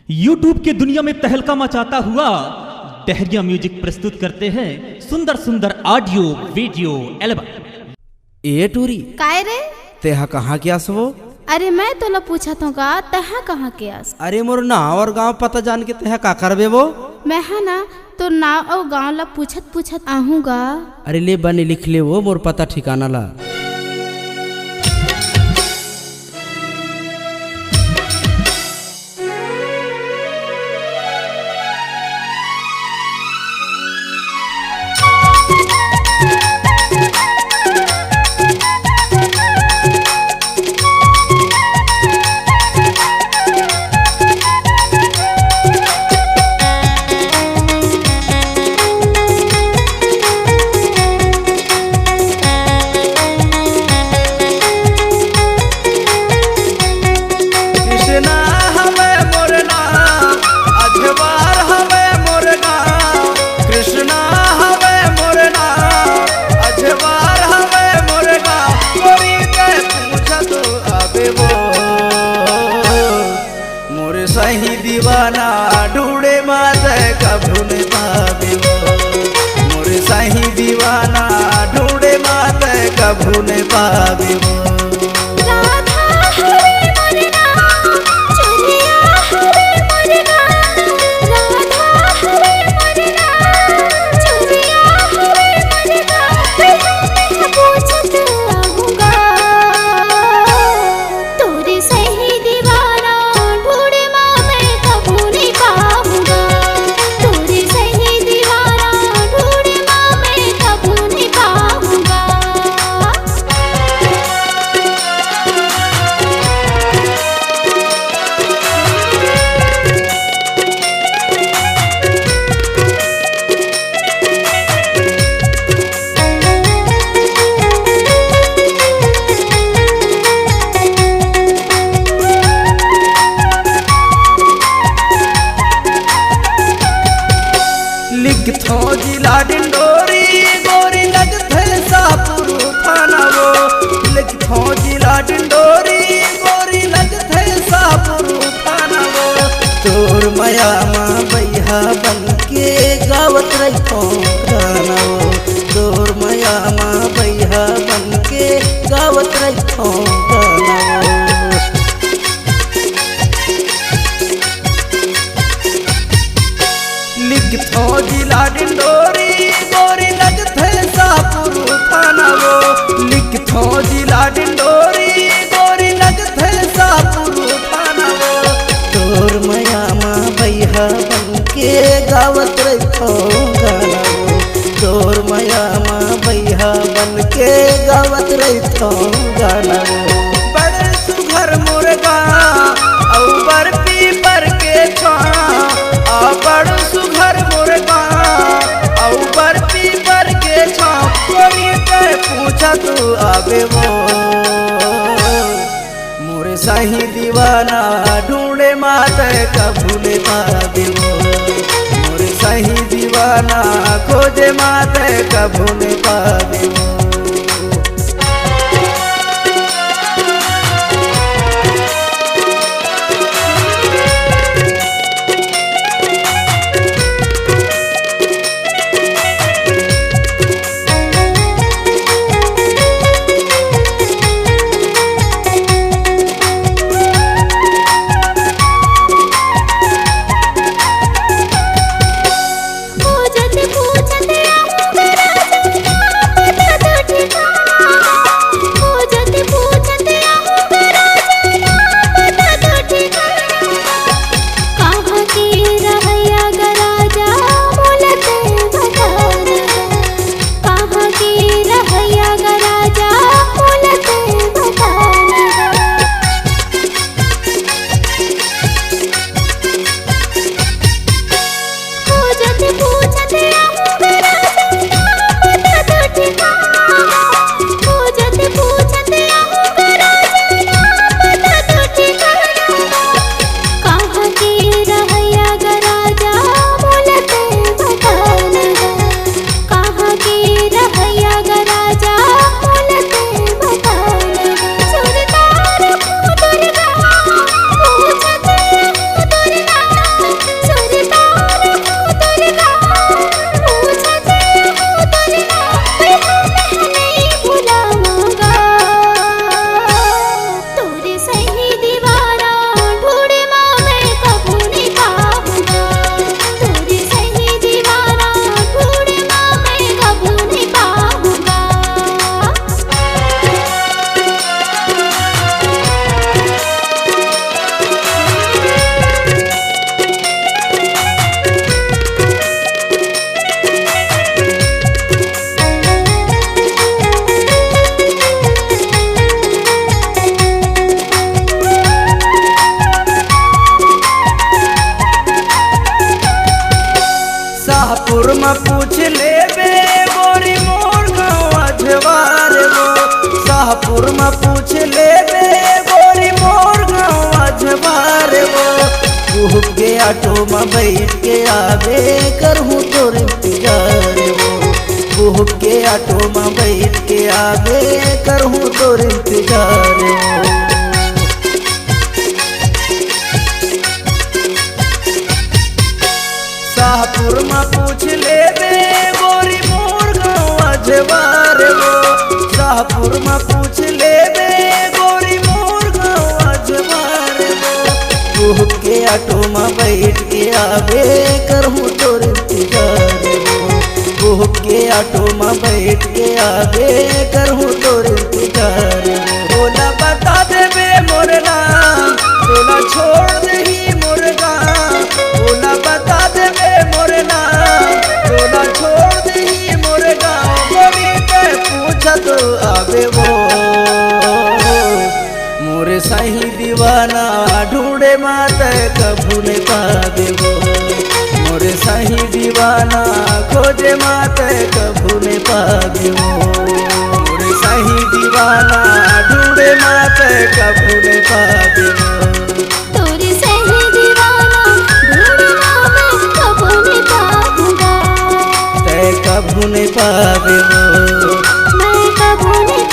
YouTube की दुनिया में तहलका मचाता हुआ डहरिया म्यूजिक प्रस्तुत करते हैं सुंदर सुंदर ऑडियो वीडियो एल्बम। ए टूरी काय रे? तेहा कहाँ के आसवो? अरे मैं तोला पूछत हूँ का तहा कहाँ के आस? अरे मोर नाव और गांव पता जान के तेहा का करबे वो? मैं है ना तो नाव और गाँव ला पूछत पूछत आहूँगा। अरे ले बने लिख ले वो मोर पता ठिकाना ला। सही दीवाना ढूंढे माते कभू न पावे वो। मोरे सही दीवाना ढूंढे माते कभू न पावे वो। लिखथो जिला डिंडोरी गोरी लगथे सापुर थाना वो। लिखथो जिला डिंडोरी गोरी लगथे सापुर थाना वो। तोर माया माँ बैहा बन के गावत रखो गाना वो। तोर माया माँ बैहा बन के गावत रखो गाना वो। लिखथो जिला डिंडोरी गोरी लगथे सापुर थाना वो। लिखथो जिला डिंडोरी गोरी लगथे सापुर थाना वो। तोर माया माँ बैहा बन के गावत रखो गाना वो। तोर माया माँ बैहा बन के गावत रखो गाना वो। बड़े सुघर मुर्गा औ बर पीपर के छाँ बड़ सुघर मुर्गा औ बर पीपर के छाँ कोरी कर पूछा तू आवे वो। मोरे सही दीवाना ढूंढे माते कभू न पावे वो। मोरे सही दीवाना खोजे माते कभू न पावे वो। पूछते पूछते आहूँगा राजा, पता तो शाहपुर में पूछ ले बे गोरी मोर गाँव अजबार वो कुहक के ऑटो में बैठ के आवे करहूँ तोर इंतजार वो कुहक के ऑटो में बैठ के आवे करहूँ तोर इंतजार वो शाहपुर में पूछ ले बे गोरी मोर गाँव अजबार वो शाहपुर में पूछ ले बे गोरी मोर गाँव अजबार वो कुहक के ऑटो में बैठ के आवे करहूँ तोर इंतजार वो कुहक के ऑटो में बैठ के आवे करहूँ तोर इंतजार बोला बता देबे मोर नाम बोला छोड़ दही मोर गाँव बोला बता देबे मोर नाम बोला छोड़ दही मोर गाँव गोरी के पूछत आवे वो मोरे सही दीवाना ढूंढे मात कभू ने पावे वो मोरे सही दीवाना खोजे मात कभू ने पावे वो मोरे सही दीवाना ढूंढे मात कभू ने पावे वो तोरी सही दीवाना ढूंढना मैं कबू नहीं पाऊंगा तय कभू ने पावे वो मैं कबू नहीं